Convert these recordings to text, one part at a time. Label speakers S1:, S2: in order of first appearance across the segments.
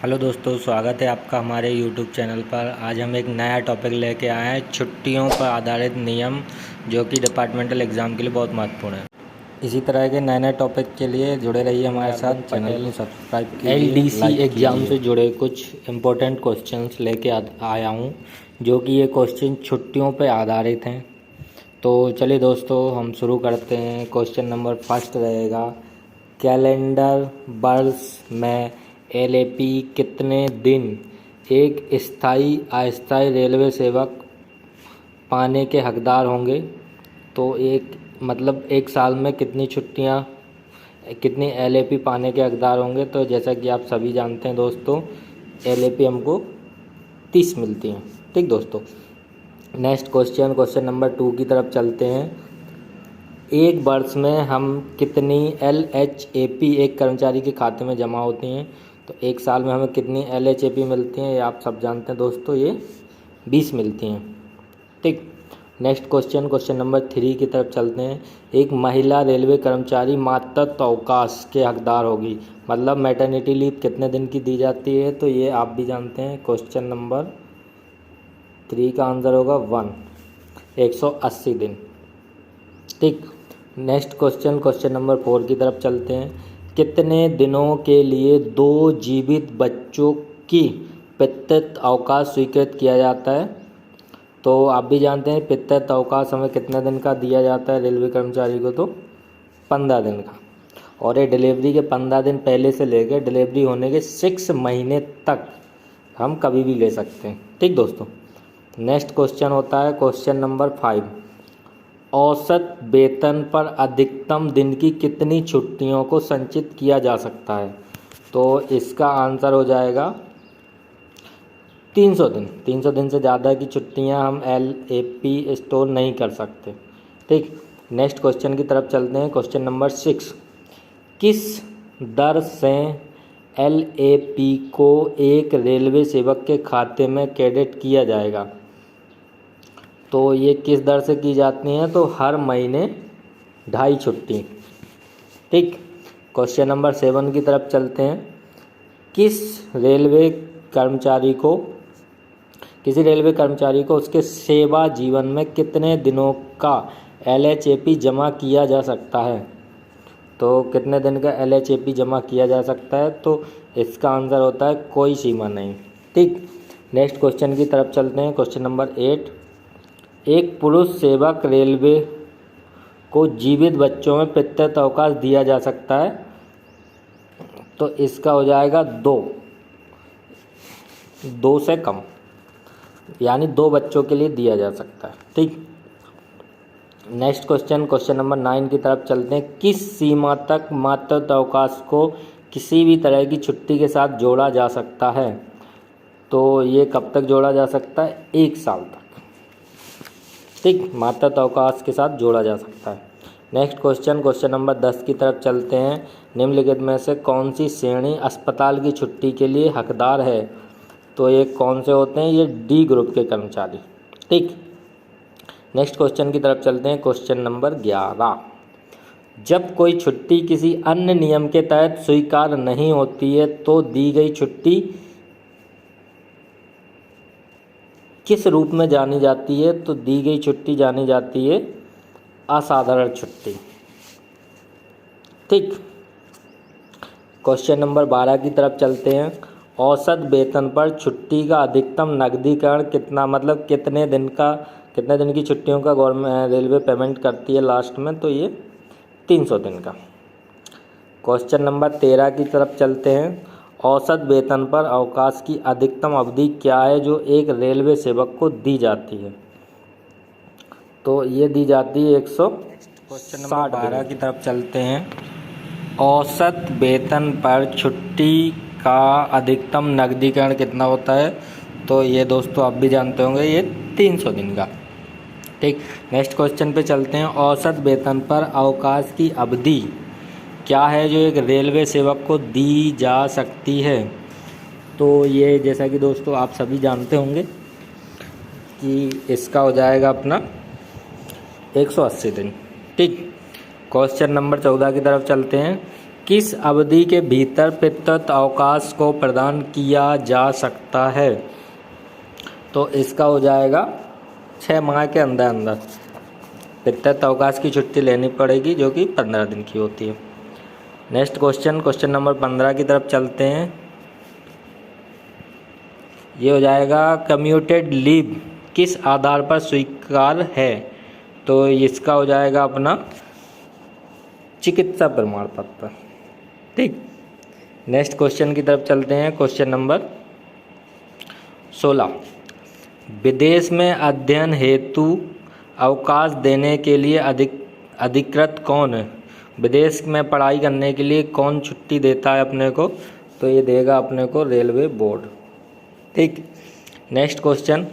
S1: Hello दोस्तों, स्वागत है आपका हमारे यूट्यूब चैनल पर। आज हम एक नया टॉपिक लेके आए हैं, छुट्टियों पर आधारित नियम, जो कि डिपार्टमेंटल एग्ज़ाम के लिए बहुत महत्वपूर्ण है। इसी तरह के नए नए टॉपिक के लिए जुड़े रहिए हमारे साथ। चैनल को सब्सक्राइब कीजिए। LDC एग्ज़ाम से जुड़े कुछ इम्पोर्टेंट क्वेश्चंस लेके आया हूँ, जो कि ये क्वेश्चन छुट्टियों पर आधारित हैं। तो चलिए दोस्तों, हम शुरू करते हैं। क्वेश्चन नंबर फर्स्ट रहेगा, कैलेंडर वर्ष में LAP कितने दिन एक स्थायी अस्थायी रेलवे सेवक पाने के हकदार होंगे। तो एक साल में कितनी छुट्टियां, कितनी LAP पाने के हकदार होंगे। तो जैसा कि आप सभी जानते हैं दोस्तों, LAP हमको 30 मिलती हैं। ठीक दोस्तों, नेक्स्ट क्वेश्चन नंबर 2 की तरफ चलते हैं। एक वर्ष में हम कितनी LHAP एक कर्मचारी के खाते में जमा होती हैं। तो एक साल में हमें कितनी LHAP मिलती हैं, ये आप सब जानते हैं दोस्तों, ये 20 मिलती हैं। ठीक, नेक्स्ट क्वेश्चन नंबर 3 की तरफ चलते हैं। एक महिला रेलवे कर्मचारी मातृत्व अवकाश के हकदार होगी, मतलब मैटरनिटी लीव कितने दिन की दी जाती है। तो ये आप भी जानते हैं। क्वेश्चन नंबर 3 का आंसर होगा 180 दिन। ठीक, नेक्स्ट क्वेश्चन नंबर 4 की तरफ चलते हैं। कितने दिनों के लिए 2 जीवित बच्चों की पितृत्व अवकाश स्वीकृत किया जाता है। तो आप भी जानते हैं पितृत्व अवकाश हमें कितने दिन का दिया जाता है रेलवे कर्मचारी को, तो 15 दिन का। और ये डिलीवरी के 15 दिन पहले से लेकर डिलीवरी होने के 6 महीने तक हम कभी भी ले सकते हैं। ठीक दोस्तों, नेक्स्ट क्वेश्चन होता है क्वेश्चन नंबर 5, औसत वेतन पर अधिकतम दिन की कितनी छुट्टियों को संचित किया जा सकता है। तो इसका आंसर हो जाएगा 300 दिन। 300 दिन से ज़्यादा की छुट्टियां हम LAP स्टोर नहीं कर सकते। ठीक, नेक्स्ट क्वेश्चन की तरफ चलते हैं। क्वेश्चन नंबर 6, किस दर से LAP को एक रेलवे सेवक के खाते में क्रेडिट किया जाएगा। तो ये किस दर से की जाती हैं, तो हर महीने 2.5 छुट्टी। ठीक, क्वेश्चन नंबर 7 की तरफ चलते हैं। किसी रेलवे कर्मचारी को उसके सेवा जीवन में कितने दिनों का LHAP जमा किया जा सकता है। तो कितने दिन का LHAP जमा किया जा सकता है, तो इसका आंसर होता है कोई सीमा नहीं। ठीक, नेक्स्ट क्वेश्चन की तरफ चलते हैं। क्वेश्चन नंबर 8, एक पुरुष सेवक रेलवे को जीवित बच्चों में पितृत्व अवकाश दिया जा सकता है। तो इसका हो जाएगा 2 से कम, यानी 2 बच्चों के लिए दिया जा सकता है। ठीक, नेक्स्ट क्वेश्चन नंबर 9 की तरफ चलते हैं। किस सीमा तक मातृत्व अवकाश को किसी भी तरह की छुट्टी के साथ जोड़ा जा सकता है। तो ये कब तक जोड़ा जा सकता है, 1 साल तक। ठीक, मातृत्व अवकाश के साथ जोड़ा जा सकता है। नेक्स्ट क्वेश्चन नंबर 10 की तरफ चलते हैं। निम्नलिखित में से कौन सी श्रेणी अस्पताल की छुट्टी के लिए हकदार है। तो ये कौन से होते हैं, ये D ग्रुप के कर्मचारी। ठीक, नेक्स्ट क्वेश्चन की तरफ चलते हैं। क्वेश्चन नंबर 11, जब कोई छुट्टी किसी अन्य नियम के तहत स्वीकार नहीं होती है तो दी गई छुट्टी किस रूप में जानी जाती है। तो दी गई छुट्टी जानी जाती है असाधारण छुट्टी। ठीक, क्वेश्चन नंबर 12 की तरफ चलते हैं। औसत वेतन पर छुट्टी का अधिकतम नकदीकरण कितना, मतलब कितने दिन की छुट्टियों का गवर्नमेंट रेलवे पेमेंट करती है लास्ट में। तो ये 300 दिन का। क्वेश्चन नंबर 13 की तरफ चलते हैं। औसत वेतन पर अवकाश की अधिकतम अवधि क्या है जो एक रेलवे सेवक को दी जाती है। तो ये दी जाती है 160। 12 की तरफ चलते हैं। औसत वेतन पर छुट्टी का अधिकतम नकदीकरण कितना होता है। तो ये दोस्तों आप भी जानते होंगे, ये 300 दिन का। ठीक, नेक्स्ट क्वेश्चन पे चलते हैं। औसत वेतन पर अवकाश की अवधि क्या है जो एक रेलवे सेवक को दी जा सकती है। तो ये जैसा कि दोस्तों आप सभी जानते होंगे कि इसका हो जाएगा अपना 180 दिन। ठीक, क्वेश्चन नंबर 14 की तरफ चलते हैं। किस अवधि के भीतर पितृत्व अवकाश को प्रदान किया जा सकता है? तो इसका हो जाएगा 6 माह के अंदर अंदर पितृत्व अवकाश की छुट्टी लेनी पड़ेगी, जो कि 15 दिन की होती है। नेक्स्ट क्वेश्चन नंबर 15 की तरफ चलते हैं। ये हो जाएगा कम्यूटेड लीव किस आधार पर स्वीकार है? तो इसका हो जाएगा अपना चिकित्सा प्रमाण पत्र। ठीक, नेक्स्ट क्वेश्चन की तरफ चलते हैं। क्वेश्चन नंबर 16, विदेश में अध्ययन हेतु अवकाश देने के लिए अधिकृत कौन है? विदेश में पढ़ाई करने के लिए कौन छुट्टी देता है अपने को? तो ये देगा अपने को रेलवे बोर्ड। ठीक, नेक्स्ट क्वेश्चन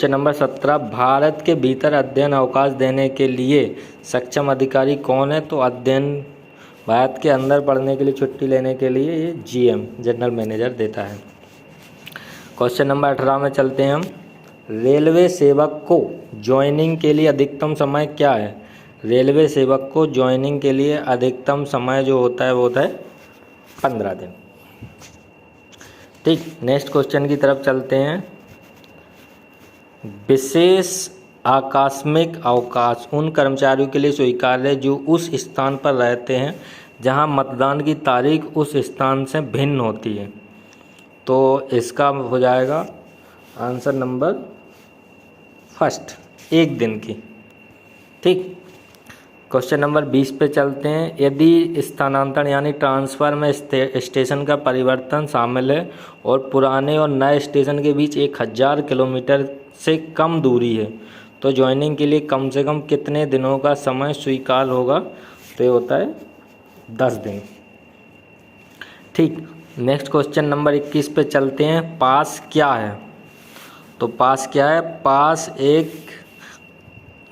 S1: नंबर 17, भारत के भीतर अध्ययन अवकाश देने के लिए सक्षम अधिकारी कौन है? तो अध्ययन भारत के अंदर पढ़ने के लिए छुट्टी लेने के लिए ये GM जनरल मैनेजर देता है। क्वेश्चन नंबर 18 में चलते हैं हम। रेलवे सेवक को ज्वाइनिंग के लिए अधिकतम समय क्या है? रेलवे सेवक को ज्वाइनिंग के लिए अधिकतम समय जो होता है वो होता है 15 दिन। ठीक, नेक्स्ट क्वेश्चन की तरफ चलते हैं। विशेष आकस्मिक अवकाश उन कर्मचारियों के लिए स्वीकार्य है जो उस स्थान पर रहते हैं जहां मतदान की तारीख उस स्थान से भिन्न होती है। तो इसका हो जाएगा आंसर नंबर फर्स्ट, 1 दिन की। ठीक, क्वेश्चन नंबर 20 पे चलते हैं। यदि स्थानांतरण यानी ट्रांसफ़र में स्टेशन का परिवर्तन शामिल है और पुराने और नए स्टेशन के बीच 1000 किलोमीटर से कम दूरी है तो ज्वाइनिंग के लिए कम से कम कितने दिनों का समय स्वीकार होगा? तो ये होता है 10 दिन। ठीक, नेक्स्ट क्वेश्चन नंबर 21 पे चलते हैं। पास क्या है? तो पास क्या है? पास एक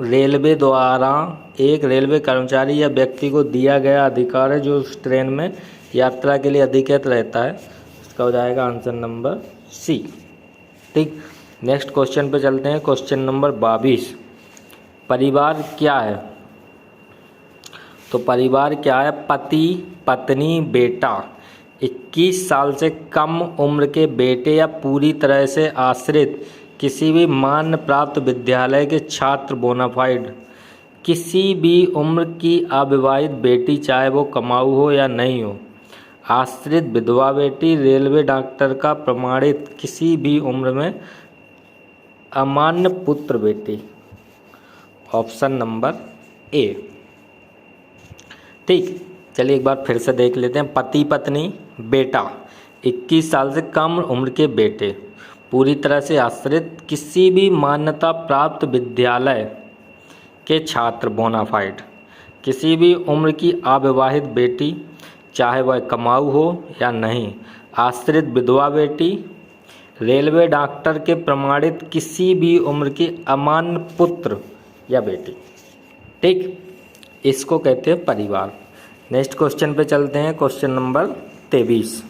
S1: रेलवे द्वारा एक रेलवे कर्मचारी या व्यक्ति को दिया गया अधिकार है जो उस ट्रेन में यात्रा के लिए अधिकृत रहता है। इसका हो जाएगा आंसर नंबर C। ठीक, नेक्स्ट क्वेश्चन पे चलते हैं। क्वेश्चन नंबर 22, परिवार क्या है? तो परिवार क्या है? पति, पत्नी, बेटा, 21 साल से कम उम्र के बेटे या पूरी तरह से आश्रित किसी भी मान्य प्राप्त विद्यालय के छात्र, बोनाफाइड किसी भी उम्र की अविवाहित बेटी, चाहे वो कमाऊ हो या नहीं हो, आश्रित विधवा बेटी, रेलवे डॉक्टर का प्रमाणित किसी भी उम्र में अमान्य पुत्र बेटी। Option number A। ठीक, चलिए एक बार फिर से देख लेते हैं। पति, पत्नी, बेटा, 21 साल से कम उम्र के बेटे, पूरी तरह से आश्रित किसी भी मान्यता प्राप्त विद्यालय के छात्र, बोनाफाइड किसी भी उम्र की अविवाहित बेटी, चाहे वह कमाऊ हो या नहीं, आश्रित विधवा बेटी, रेलवे डॉक्टर के प्रमाणित किसी भी उम्र की अमान्य पुत्र या बेटी। ठीक, इसको कहते हैं परिवार। नेक्स्ट क्वेश्चन पे चलते हैं। क्वेश्चन नंबर 23,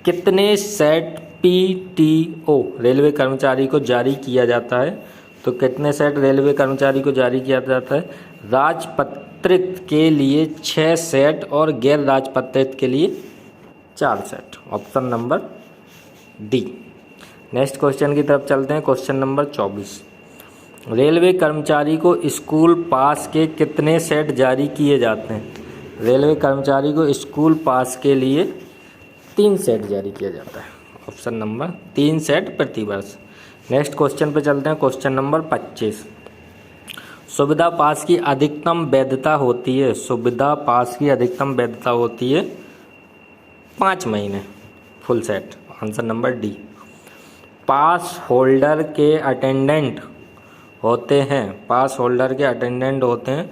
S1: कितने सेट PTO रेलवे कर्मचारी को जारी किया जाता है? तो कितने सेट रेलवे कर्मचारी को जारी किया जाता है? राजपत्रित के लिए 6 सेट और गैर राजपत्रित के लिए 4 set. Option number D। Next question की तरफ चलते हैं। क्वेश्चन नंबर 24, रेलवे कर्मचारी को स्कूल पास के कितने सेट जारी किए जाते हैं? रेलवे कर्मचारी को स्कूल पास के लिए 3 सेट जारी किया जाता है। ऑप्शन नंबर 3 सेट प्रति वर्ष। नेक्स्ट क्वेश्चन पे चलते हैं। क्वेश्चन नंबर 25, सुविधा पास की अधिकतम वैधता होती है? सुविधा पास की अधिकतम वैधता होती है 5 महीने, full set. Answer number D। पास होल्डर के अटेंडेंट होते हैं, पास होल्डर के अटेंडेंट होते हैं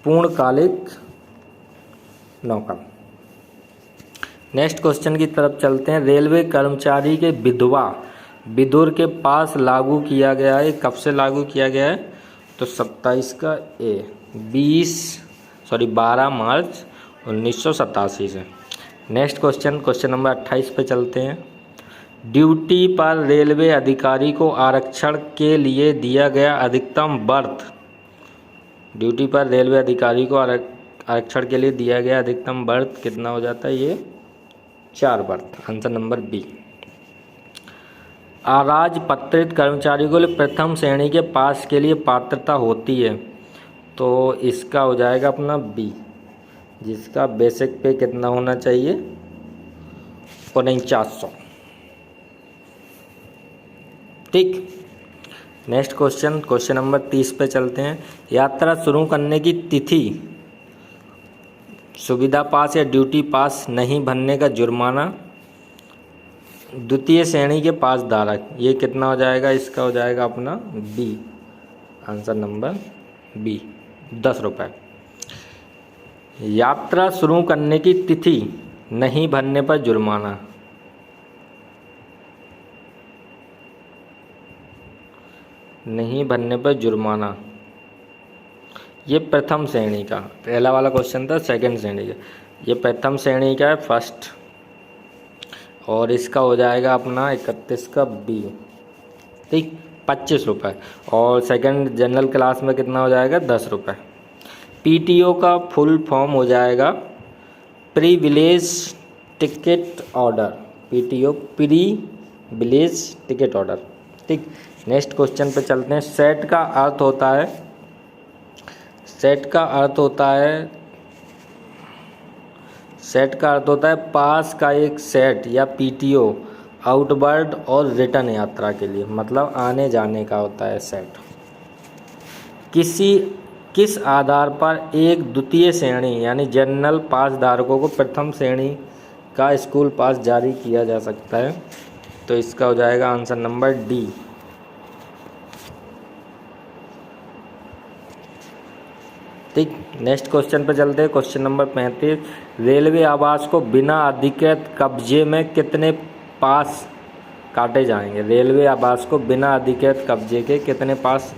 S1: पूर्णकालिक नौकर। नेक्स्ट क्वेश्चन की तरफ चलते हैं। रेलवे कर्मचारी के विधवा विधुर के पास लागू किया गया है। कब से लागू किया गया है? तो 27 का A 12 मार्च 1987 से। नेक्स्ट क्वेश्चन नंबर 28 पे चलते हैं। ड्यूटी पर रेलवे अधिकारी को आरक्षण के लिए दिया गया अधिकतम बर्थ, ड्यूटी पर रेलवे अधिकारी को आरक्षण के लिए दिया गया अधिकतम बर्थ कितना हो जाता है, ये 4 बर्थ। Answer number B. अराजपत्रित कर्मचारी को प्रथम श्रेणी के पास के लिए पात्रता होती है, तो इसका हो जाएगा अपना बी, जिसका बेसिक पे कितना होना चाहिए, 4900। ठीक, नेक्स्ट क्वेश्चन नंबर 30 पे चलते हैं। यात्रा शुरू करने की तिथि, सुविधा पास या ड्यूटी पास नहीं भरने का जुर्माना, द्वितीय श्रेणी के पास धारक, ये कितना हो जाएगा, इसका हो जाएगा अपना बी। आंसर नंबर बी, 10 रुपये। यात्रा शुरू करने की तिथि नहीं भरने पर जुर्माना, नहीं भरने पर जुर्माना, ये प्रथम श्रेणी का, पहला वाला क्वेश्चन था सेकंड श्रेणी का, ये प्रथम श्रेणी का है फर्स्ट, और इसका हो जाएगा अपना 31 का बी। ठीक, 25 रुपये। और सेकंड जनरल क्लास में कितना हो जाएगा, 10 रुपये। पीटीओ का फुल फॉर्म हो जाएगा privilege ticket order, PTO privilege ticket order. ठीक, नेक्स्ट क्वेश्चन पे चलते हैं। सेट का अर्थ होता है, सेट का अर्थ होता है पास का एक सेट या पीटीओ आउटवर्ड और रिटर्न यात्रा के लिए, मतलब आने जाने का होता है सेट। किस आधार पर एक द्वितीय श्रेणी यानी जनरल पास धारकों को प्रथम श्रेणी का स्कूल पास जारी किया जा सकता है, तो इसका हो जाएगा आंसर नंबर डी। ठीक, नेक्स्ट क्वेश्चन पे चलते हैं। Question number 35। रेलवे आवास को बिना अधिकृत कब्जे में कितने पास काटे जाएंगे, रेलवे आवास को बिना अधिकृत कब्जे के कितने पास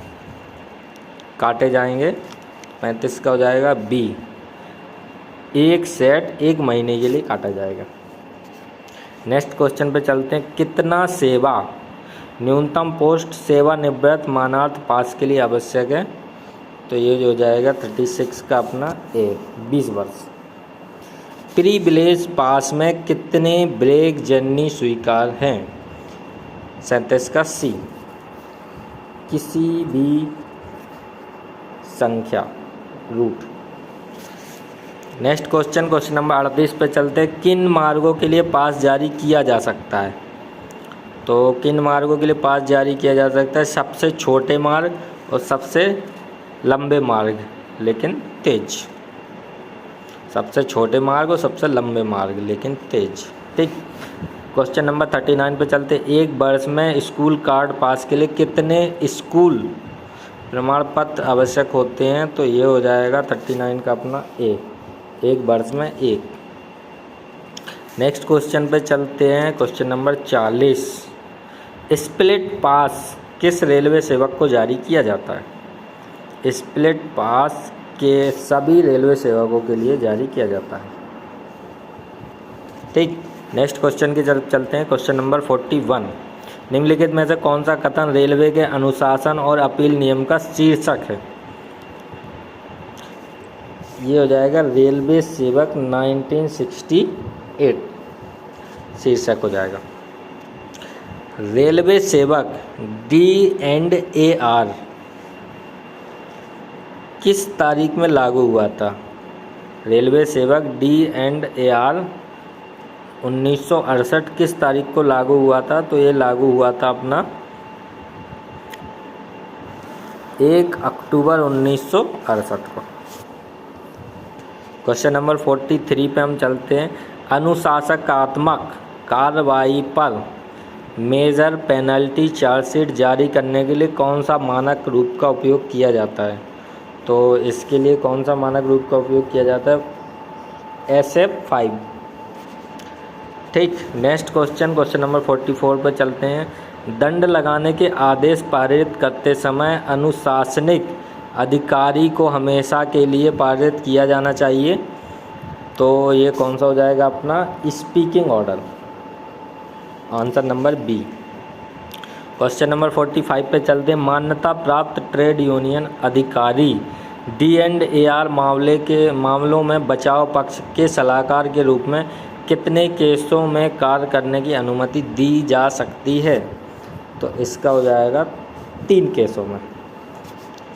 S1: काटे जाएंगे, 35 का हो जाएगा बी, एक सेट 1 महीने के लिए काटा जाएगा। नेक्स्ट क्वेश्चन पे चलते हैं। कितना सेवा न्यूनतम पोस्ट सेवानिवृत्त मानार्थ पास के लिए आवश्यक है, तो ये जो हो जाएगा 36 का अपना ए, 20 वर्ष। प्रिविलेज पास में कितने ब्रेक जर्नी स्वीकार हैं, 37 का सी, किसी भी संख्या रूट। नेक्स्ट क्वेश्चन नंबर 38 पे चलते हैं। किन मार्गों के लिए पास जारी किया जा सकता है, तो किन मार्गों के लिए पास जारी किया जा सकता है, सबसे छोटे मार्ग और सबसे लंबे मार्ग लेकिन तेज, सबसे छोटे मार्ग और सबसे लंबे मार्ग लेकिन तेज। ठीक, क्वेश्चन नंबर 39 पे चलते। एक वर्ष में स्कूल कार्ड पास के लिए कितने स्कूल प्रमाण पत्र आवश्यक होते हैं, तो ये हो जाएगा 39 का अपना ए, एक वर्ष में एक। नेक्स्ट क्वेश्चन पे चलते हैं। Question number 40। स्प्लिट पास किस रेलवे सेवक को जारी किया जाता है, स्प्लिट पास के सभी रेलवे सेवकों के लिए जारी किया जाता है। ठीक, नेक्स्ट क्वेश्चन की चलते हैं। Question number 41। निम्नलिखित में से कौन सा कथन रेलवे के अनुशासन और अपील नियम का शीर्षक है, ये हो जाएगा रेलवे सेवक 1968 शीर्षक हो जाएगा। रेलवे सेवक D&AR किस तारीख में लागू हुआ था, रेलवे सेवक D&AR 1968 किस तारीख को लागू हुआ था, तो ये लागू हुआ था अपना 1 अक्टूबर 1968 को। क्वेश्चन नंबर 43 पे हम चलते हैं। अनुशासनात्मक कार्रवाई पर मेजर पेनल्टी चार्जशीट जारी करने के लिए कौन सा मानक रूप का उपयोग किया जाता है, तो इसके लिए कौन सा मानक रूप का उपयोग किया जाता है, SF5। ठीक, नेक्स्ट क्वेश्चन नंबर 44 पर चलते हैं। दंड लगाने के आदेश पारित करते समय अनुशासनिक अधिकारी को हमेशा के लिए पारित किया जाना चाहिए, तो ये कौन सा हो जाएगा अपना speaking order, answer number B. Question number 45 पे चलते हैं। मान्यता प्राप्त ट्रेड यूनियन अधिकारी D&AR मामलों में बचाव पक्ष के सलाहकार के रूप में कितने केसों में कार्य करने की अनुमति दी जा सकती है? तो इसका हो जाएगा 3 केसों में।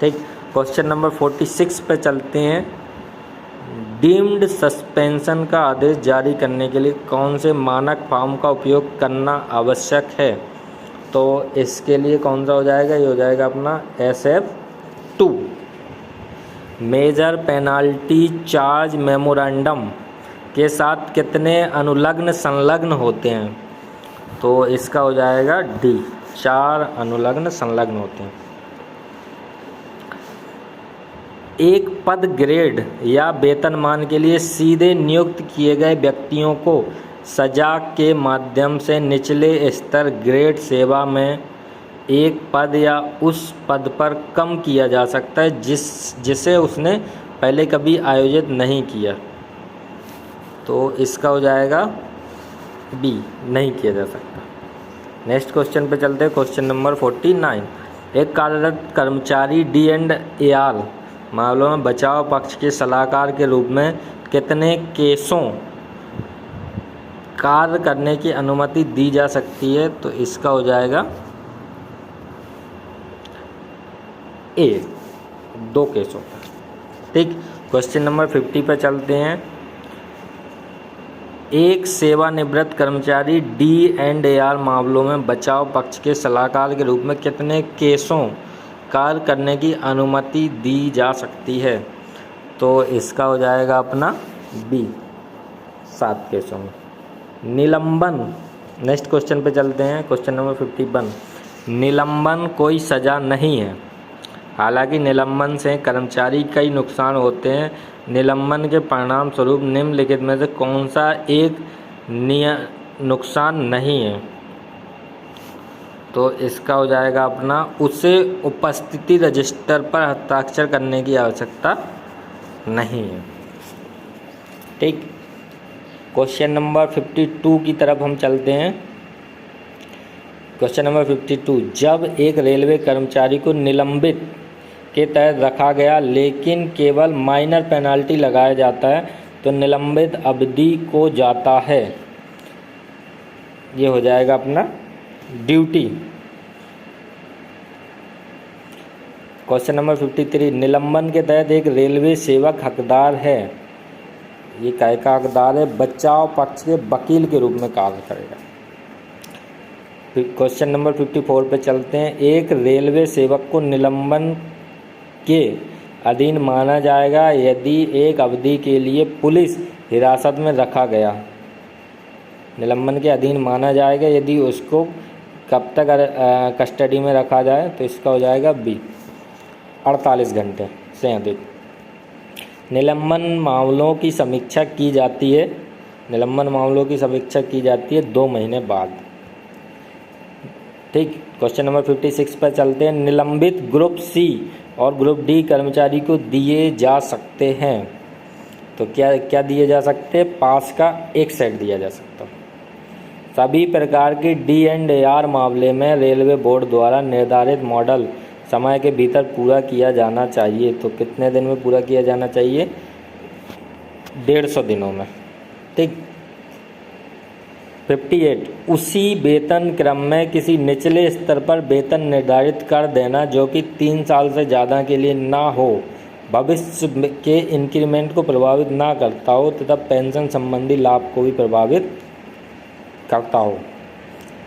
S1: ठीक, क्वेश्चन नंबर 46 पे चलते हैं। डीम्ड सस्पेंशन का आदेश जारी करने के लिए कौन से मानक फॉर्म का उपयोग करना आवश्यक है? तो इसके लिए कौन सा हो जाएगा? ये हो जाएगा अपना SF2। Major penalty charge memorandum के साथ कितने अनुलग्न संलग्न होते हैं? तो इसका हो जाएगा D, 4 अनुलग्न संलग्न होते हैं। एक पद, ग्रेड या वेतनमान के लिए सीधे नियुक्त किए गए व्यक्तियों को सजा के माध्यम से निचले स्तर ग्रेड सेवा में एक पद या उस पद पर कम किया जा सकता है जिसे उसने पहले कभी आयोजित नहीं किया। तो इसका हो जाएगा B, नहीं किया जा सकता। नेक्स्ट क्वेश्चन पे चलते हैं, क्वेश्चन नंबर 49। एक कार्यरत कर्मचारी D&AR मामलों में बचाव पक्ष के सलाहकार के रूप में कितने केसों कार्य करने की अनुमति दी जा सकती है? तो इसका हो जाएगा A, 2 केसों पर। ठीक, क्वेश्चन नंबर 50 पर चलते हैं। एक सेवानिवृत्त कर्मचारी D&AR मामलों में बचाव पक्ष के सलाहकार के रूप में कितने केसों कार्य करने की अनुमति दी जा सकती है? तो इसका हो जाएगा अपना B, 7 केसों में। निलंबन, नेक्स्ट क्वेश्चन पे चलते हैं, क्वेश्चन नंबर 51। निलंबन कोई सज़ा नहीं है, हालांकि निलंबन से कर्मचारी कई नुकसान होते हैं। निलंबन के परिणाम स्वरूप निम्नलिखित में से कौन सा एक नुकसान नहीं है? तो इसका हो जाएगा अपना उसे उपस्थिति रजिस्टर पर हस्ताक्षर करने की आवश्यकता नहीं है। ठीक, क्वेश्चन नंबर 52 की तरफ हम चलते हैं। Question number 52। जब एक रेलवे कर्मचारी को निलंबित के तहत रखा गया लेकिन केवल माइनर पेनाल्टी लगाया जाता है तो निलंबित अवधि को जाता है, ये हो जाएगा अपना ड्यूटी। Question number 53। निलंबन के तहत एक रेलवे सेवक हकदार है, ये काय का हकदार है? बचाव पक्ष के वकील के रूप में कार्य करेगा। क्वेश्चन नंबर 54 पे चलते हैं। एक रेलवे सेवक को निलंबन के अधीन माना जाएगा यदि एक अवधि के लिए पुलिस हिरासत में रखा गया। निलंबन के अधीन माना जाएगा यदि उसको कब तक कस्टडी में रखा जाए? तो इसका हो जाएगा B, 48 घंटे से अधिक। निलंबन मामलों की समीक्षा की जाती है, निलंबन मामलों की समीक्षा की जाती है 2 महीने बाद। ठीक, क्वेश्चन नंबर 56 पर चलते हैं। निलंबित ग्रुप C और ग्रुप D कर्मचारी को दिए जा सकते हैं, तो क्या क्या दिए जा सकते हैं? पास का एक सेट दिया जा सकता है। सभी प्रकार के D&AR मामले में रेलवे बोर्ड द्वारा निर्धारित मॉडल समय के भीतर पूरा किया जाना चाहिए, तो कितने दिन में पूरा किया जाना चाहिए? 150 दिनों में। ठीक, 58। उसी वेतन क्रम में किसी निचले स्तर पर वेतन निर्धारित कर देना जो कि 3 साल से ज़्यादा के लिए ना हो, भविष्य के इंक्रीमेंट को प्रभावित ना करता हो तथा पेंशन संबंधी लाभ को भी प्रभावित करता हो,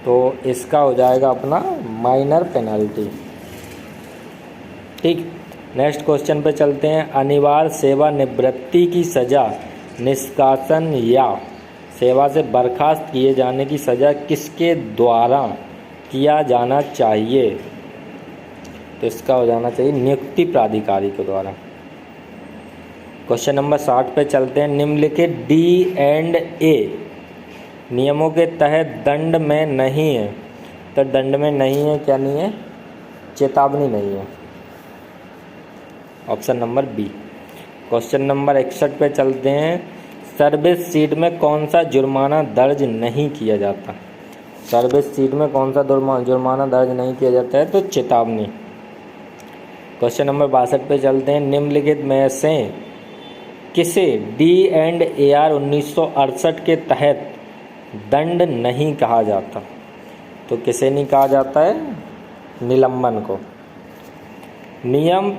S1: तो इसका हो जाएगा अपना माइनर पेनल्टी। ठीक, नेक्स्ट क्वेश्चन पे चलते हैं। अनिवार्य सेवानिवृत्ति की सज़ा, निष्कासन या सेवा से बर्खास्त किए जाने की सज़ा किसके द्वारा किया जाना चाहिए? तो इसका हो जाना चाहिए नियुक्ति प्राधिकारी के द्वारा। क्वेश्चन नंबर 60 पे चलते हैं। निम्नलिखित D&A नियमों के तहत दंड में नहीं है, तो दंड में नहीं है, क्या नहीं है? चेतावनी नहीं है, option number B। Question number 61 पे चलते हैं। सर्विस सीट में कौन सा जुर्माना दर्ज नहीं किया जाता? सर्विस सीट में कौन सा जुर्माना दर्ज नहीं किया जाता है? तो चेतावनी। क्वेश्चन नंबर 62 पे चलते हैं। निम्नलिखित में से किसे D&AR 1968 के तहत दंड नहीं कहा जाता? तो किसे नहीं कहा जाता है? निलंबन को। नियम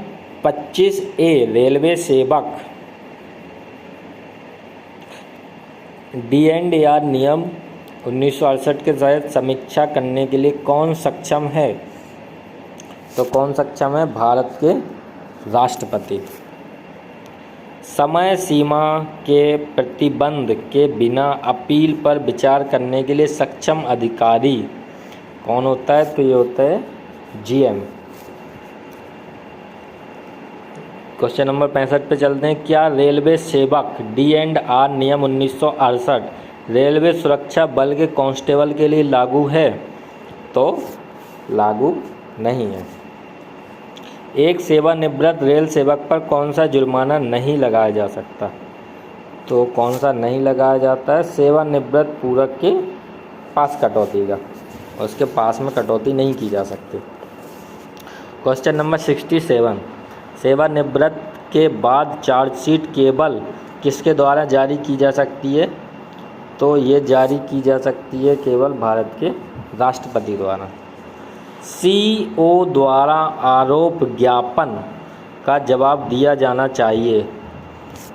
S1: 25A रेलवे सेवक D&AR नियम 1968 के तहत समीक्षा करने के लिए कौन सक्षम है? तो कौन सक्षम है? भारत के राष्ट्रपति। समय सीमा के प्रतिबंध के बिना अपील पर विचार करने के लिए सक्षम अधिकारी कौन होता है? तो ये होता है GM। क्वेश्चन नंबर 65 पे चलते हैं। क्या रेलवे सेवक D&R नियम 1968 रेलवे सुरक्षा बल के कांस्टेबल के लिए लागू है? तो लागू नहीं है। एक सेवानिवृत्त रेल सेवक पर कौन सा जुर्माना नहीं लगाया जा सकता? तो कौन सा नहीं लगाया जाता है? सेवानिवृत्त पूरक के पास कटौती का, उसके पास में कटौती नहीं की जा सकती। Question number 67। सेवानिवृत्त के बाद चार्जशीट केवल किसके द्वारा जारी की जा सकती है? तो ये जारी की जा सकती है केवल भारत के राष्ट्रपति द्वारा। CO द्वारा आरोप ज्ञापन का जवाब दिया जाना चाहिए।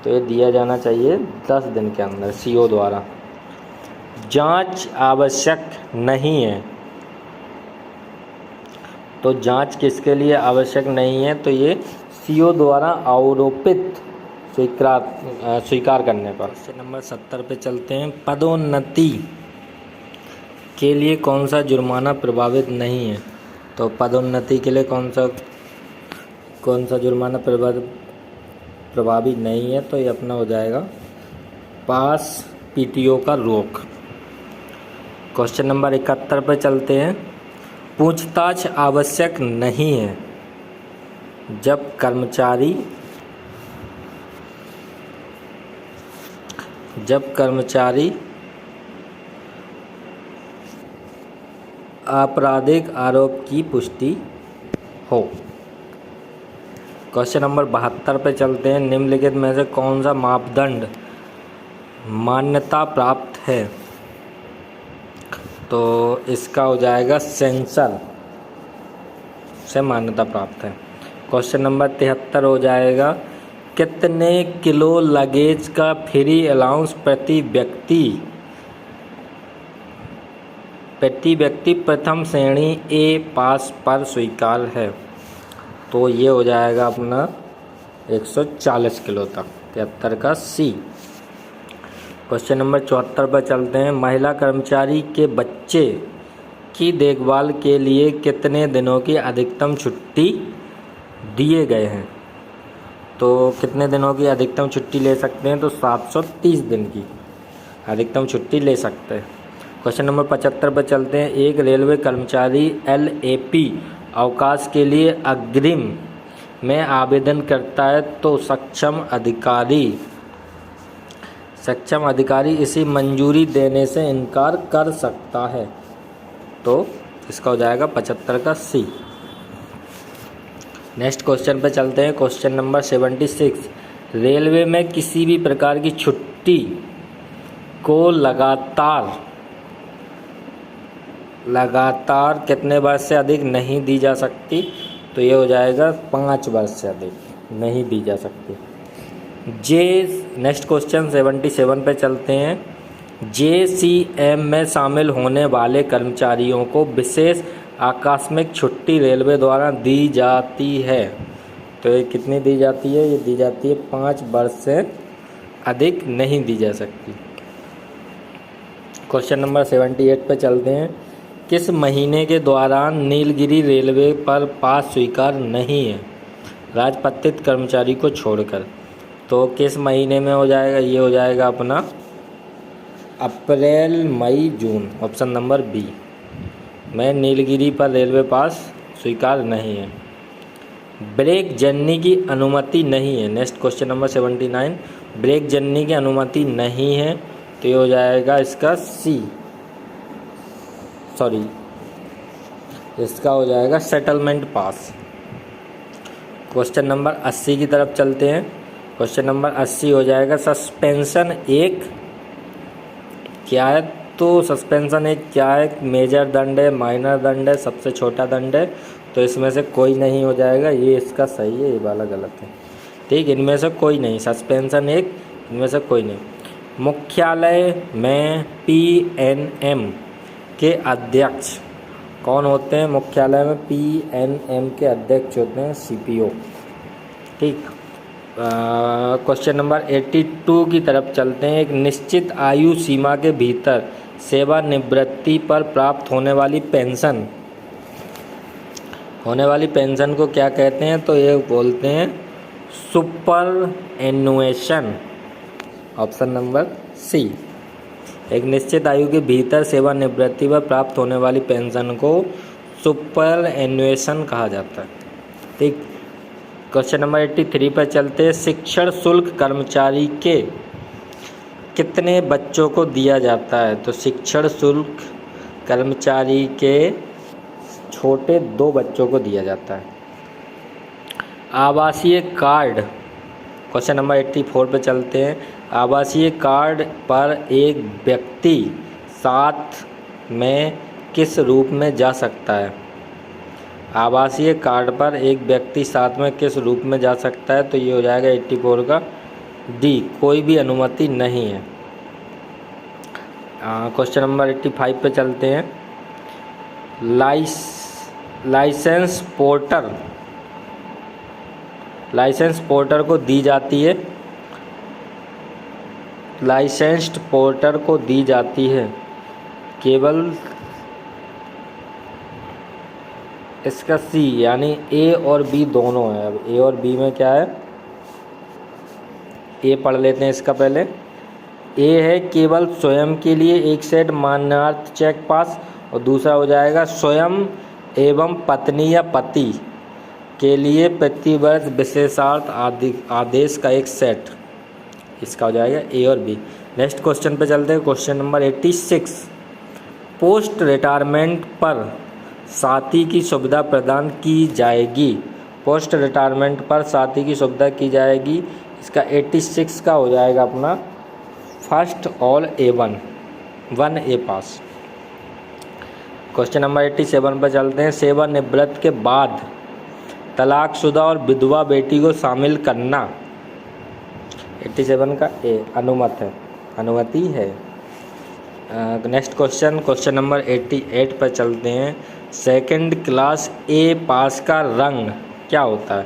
S1: तो ये दिया जाना चाहिए 10 दिन के अंदर CO द्वारा। जांच आवश्यक नहीं है। तो जांच किसके लिए आवश्यक नहीं है? तो ये CO द्वारा आरोपित स्वीकार करने पर। क्वेश्चन नंबर 70 पे चलते हैं। पदोन्नति के लिए कौन सा जुर्माना प्रभावित नहीं है? तो पदोन्नति के लिए कौन सा जुर्माना प्रभावी नहीं है? तो ये अपना हो जाएगा पास PTO का रोक। क्वेश्चन नंबर 71 पर चलते हैं। पूछताछ आवश्यक नहीं है जब कर्मचारी आपराधिक आरोप की पुष्टि हो। क्वेश्चन नंबर 72 पे चलते हैं। निम्नलिखित में से कौन सा मापदंड मान्यता प्राप्त है? तो इसका हो जाएगा सेंसर से मान्यता प्राप्त है। क्वेश्चन नंबर 73 हो जाएगा। कितने किलो लगेज का फ्री अलाउंस प्रति व्यक्ति प्रथम श्रेणी A पास पर स्वीकार है? तो ये हो जाएगा अपना 140 किलो तक। 73 का C। क्वेश्चन नंबर 74 पर चलते हैं। महिला कर्मचारी के बच्चे की देखभाल के लिए कितने दिनों की अधिकतम छुट्टी दिए गए हैं? तो कितने दिनों की अधिकतम छुट्टी ले सकते हैं? तो 730 दिन की अधिकतम छुट्टी ले सकते हैं। क्वेश्चन नंबर 75 पर चलते हैं। एक रेलवे कर्मचारी LAP अवकाश के लिए अग्रिम में आवेदन करता है तो सक्षम अधिकारी इसी मंजूरी देने से इनकार कर सकता है। तो इसका हो जाएगा 75 का C। नेक्स्ट क्वेश्चन पे चलते हैं। Question number 76। रेलवे में किसी भी प्रकार की छुट्टी को लगातार कितने वर्ष से अधिक नहीं दी जा सकती? तो ये हो जाएगा 5 वर्ष से अधिक नहीं दी जा सकती। नेक्स्ट क्वेश्चन 77 पे चलते हैं। JCM में शामिल होने वाले कर्मचारियों को विशेष आकस्मिक छुट्टी रेलवे द्वारा दी जाती है। तो ये कितनी दी जाती है? ये दी जाती है 5 वर्ष से अधिक नहीं दी जा सकती। क्वेश्चन नंबर 78 पे चलते हैं। किस महीने के दौरान नीलगिरी रेलवे पर पास स्वीकार नहीं है राजपत्रित कर्मचारी को छोड़कर? तो किस महीने में हो जाएगा? ये हो जाएगा अपना अप्रैल मई जून। ऑप्शन नंबर B में नीलगिरी पर रेलवे पास स्वीकार नहीं है। ब्रेक जर्नी की अनुमति नहीं है। Next question number 79। Break journey की अनुमति नहीं है तो ये हो जाएगा इसका इसका हो जाएगा सेटलमेंट पास। क्वेश्चन नंबर 80 की तरफ चलते हैं। क्वेश्चन नंबर 80 हो जाएगा सस्पेंशन एक क्या है। तो सस्पेंशन एक क्या है, मेजर दंड है, माइनर दंड है, सबसे छोटा दंड है। तो इसमें से कोई नहीं हो जाएगा, ये इसका सही है, ये वाला गलत है। ठीक, इनमें से कोई नहीं, सस्पेंशन एक, इनमें से कोई नहीं। मुख्यालय में PNM के अध्यक्ष कौन होते हैं? मुख्यालय में PNM के अध्यक्ष होते हैं CPO। ठीक, क्वेश्चन नंबर 82 की तरफ चलते हैं। एक निश्चित आयु सीमा के भीतर सेवानिवृत्ति पर प्राप्त होने वाली पेंशन को क्या कहते हैं? तो ये बोलते हैं superannuation. Option number C. एक निश्चित आयु के भीतर सेवानिवृत्ति पर प्राप्त होने वाली पेंशन को सुपर एन्युएशन कहा जाता है। ठीक, क्वेश्चन नंबर 83 पर चलते हैं। शिक्षण शुल्क कर्मचारी के कितने बच्चों को दिया जाता है? तो शिक्षण शुल्क कर्मचारी के छोटे 2 बच्चों को दिया जाता है। आवासीय कार्ड, क्वेश्चन नंबर 84 पर चलते हैं। आवासीय कार्ड पर एक व्यक्ति साथ में किस रूप में जा सकता है? आवासीय कार्ड पर एक व्यक्ति साथ में किस रूप में जा सकता है? तो ये हो जाएगा 84 का डी, कोई भी अनुमति नहीं है। क्वेश्चन नंबर 85 पे चलते हैं। लाइसेंस पोर्टर को दी जाती है, लाइसेंस्ड पोर्टर को दी जाती है केवल, इसका सी यानी ए और बी दोनों है। अब ए और बी में क्या है, ए पढ़ लेते हैं इसका पहले। ए है केवल स्वयं के लिए एक सेट मान्यार्थ चेक पास, और दूसरा हो जाएगा स्वयं एवं पत्नी या पति के लिए प्रतिवर्ष विशेषार्थ आदेश का एक सेट। इसका हो जाएगा ए और बी। नेक्स्ट क्वेश्चन पे चलते हैं। Question number 86। पोस्ट रिटायरमेंट पर साथी की सुविधा प्रदान की जाएगी। पोस्ट रिटायरमेंट पर साथी की सुविधा की जाएगी। इसका 86 का हो जाएगा अपना फर्स्ट ऑल A1 1A पास। क्वेश्चन नंबर 87 पर चलते हैं। सेवानिवृत्ति के बाद तलाकशुदा और विधवा बेटी को शामिल करना। 87 का ए अनुमति है। नेक्स्ट क्वेश्चन नंबर 88 पर चलते हैं। सेकंड क्लास ए पास का रंग क्या होता है?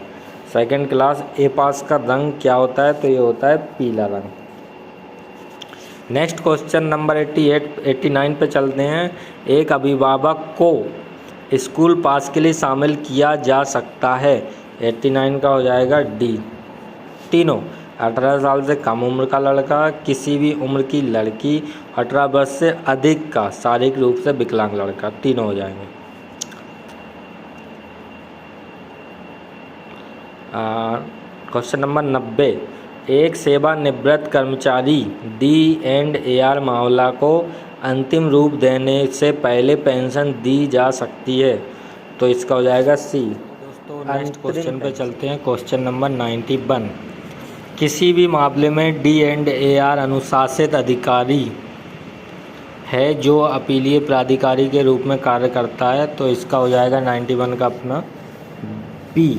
S1: सेकंड क्लास ए पास का रंग क्या होता है? तो ये होता है पीला रंग। नेक्स्ट क्वेश्चन नंबर 89 पे चलते हैं। एक अभिभावक को स्कूल पास के लिए शामिल किया जा सकता है। 89 का हो जाएगा डी, तीनों। 18 साल से कम उम्र का लड़का, किसी भी उम्र की लड़की, 18 वर्ष से अधिक का शारीरिक रूप से विकलांग लड़का, तीनों हो जाएंगे। Question number 90। एक सेवानिवृत्त कर्मचारी D&AR मामला को अंतिम रूप देने से पहले पेंशन दी जा सकती है। तो इसका हो जाएगा सी। दोस्तों नेक्स्ट क्वेश्चन पे चलते हैं। Question number 91। किसी भी मामले में D&AR अनुशासित अधिकारी है जो अपीलीय प्राधिकारी के रूप में कार्य करता है। तो इसका हो जाएगा 91 का अपना बी,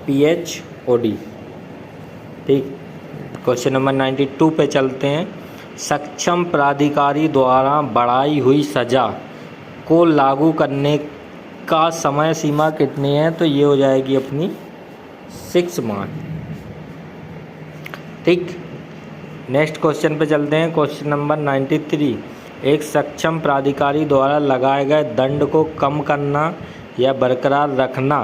S1: PHOD। ठीक, क्वेश्चन नंबर 92 पे चलते हैं। सक्षम प्राधिकारी द्वारा बढ़ाई हुई सज़ा को लागू करने का समय सीमा कितनी है? तो ये हो जाएगी अपनी 6 माह। ठीक, नेक्स्ट क्वेश्चन पे चलते हैं। Question number 93। एक सक्षम प्राधिकारी द्वारा लगाए गए दंड को कम करना या बरकरार रखना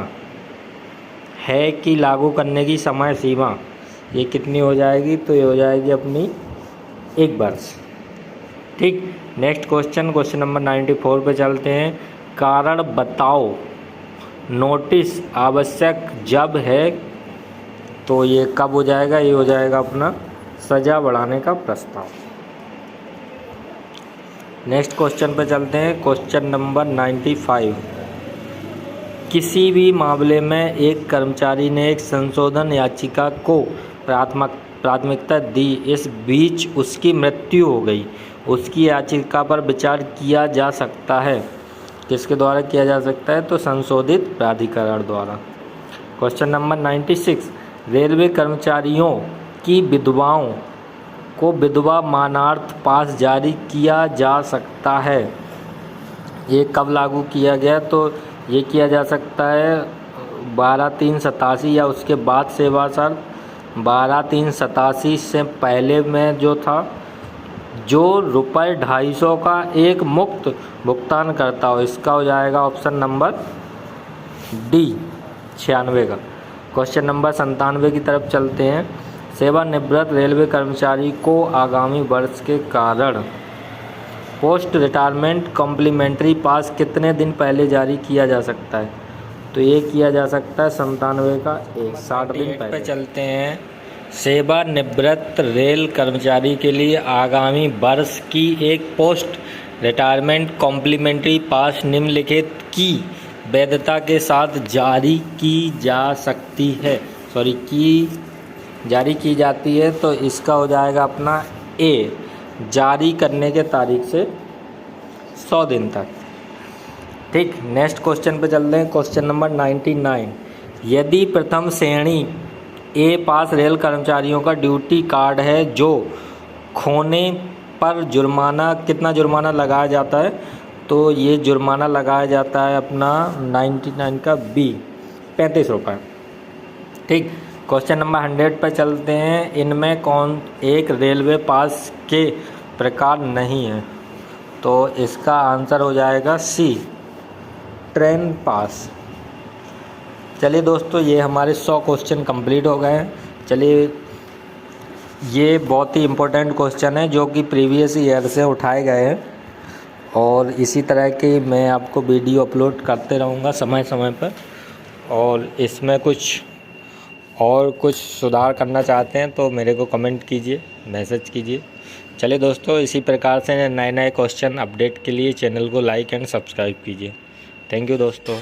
S1: है कि लागू करने की समय सीमा, ये कितनी हो जाएगी? तो ये हो जाएगी अपनी 1 वर्ष। ठीक, नेक्स्ट क्वेश्चन नंबर 94 पे चलते हैं। कारण बताओ नोटिस आवश्यक जब है। तो ये कब हो जाएगा? ये हो जाएगा अपना सज़ा बढ़ाने का प्रस्ताव। नेक्स्ट क्वेश्चन पे चलते हैं। Question number 95। किसी भी मामले में एक कर्मचारी ने एक संशोधन याचिका को प्राथमिकता दी, इस बीच उसकी मृत्यु हो गई, उसकी याचिका पर विचार किया जा सकता है। किसके द्वारा किया जा सकता है? तो संशोधित प्राधिकरण द्वारा। क्वेश्चन नंबर 96, रेलवे कर्मचारियों की विधवाओं को विधवा मानार्थ पास जारी किया जा सकता है। ये कब लागू किया गया? तो ये किया जा सकता है 12/3/87 या उसके बाद सेवा शर्त। 12/3/87 से पहले में जो था, जो ₹250 का एक मुक्त भुगतान करता हो, इसका हो जाएगा ऑप्शन नंबर डी 96 का। क्वेश्चन नंबर 97 की तरफ चलते हैं। सेवानिवृत्त रेलवे कर्मचारी को आगामी वर्ष के कारण पोस्ट रिटायरमेंट कॉम्प्लीमेंट्री पास कितने दिन पहले जारी किया जा सकता है? तो ये किया जा सकता है 97 का 60 दिन पहले। चलते हैं। सेवानिवृत्त रेल कर्मचारी के लिए आगामी वर्ष की एक पोस्ट रिटायरमेंट कॉम्प्लीमेंट्री पास निम्नलिखित की वैधता के साथ जारी की जा सकती है। जारी की जाती है, तो इसका हो जाएगा अपना ए, जारी करने के तारीख से 100 दिन तक। ठीक, नेक्स्ट क्वेश्चन पे चलते हैं। क्वेश्चन नंबर 99, यदि प्रथम श्रेणी ए पास रेल कर्मचारियों का ड्यूटी कार्ड है जो खोने पर जुर्माना, कितना जुर्माना लगाया जाता है? तो ये जुर्माना लगाया जाता है अपना 99 का बी, 35 रुपये। ठीक, क्वेश्चन नंबर 100 पर चलते हैं। इनमें कौन एक रेलवे पास के प्रकार नहीं है? तो इसका आंसर हो जाएगा सी, ट्रेन पास। चलिए दोस्तों, ये हमारे 100 क्वेश्चन कंप्लीट हो गए हैं। चलिए, ये बहुत ही इम्पोर्टेंट क्वेश्चन है जो कि प्रीवियस ईयर से उठाए गए हैं, और इसी तरह के मैं आपको वीडियो अपलोड करते रहूँगा समय समय पर। और इसमें कुछ सुधार करना चाहते हैं तो मेरे को कमेंट कीजिए, मैसेज कीजिए। चलिए दोस्तों, इसी प्रकार से नए क्वेश्चन अपडेट के लिए चैनल को लाइक एंड सब्सक्राइब कीजिए। थैंक यू दोस्तों।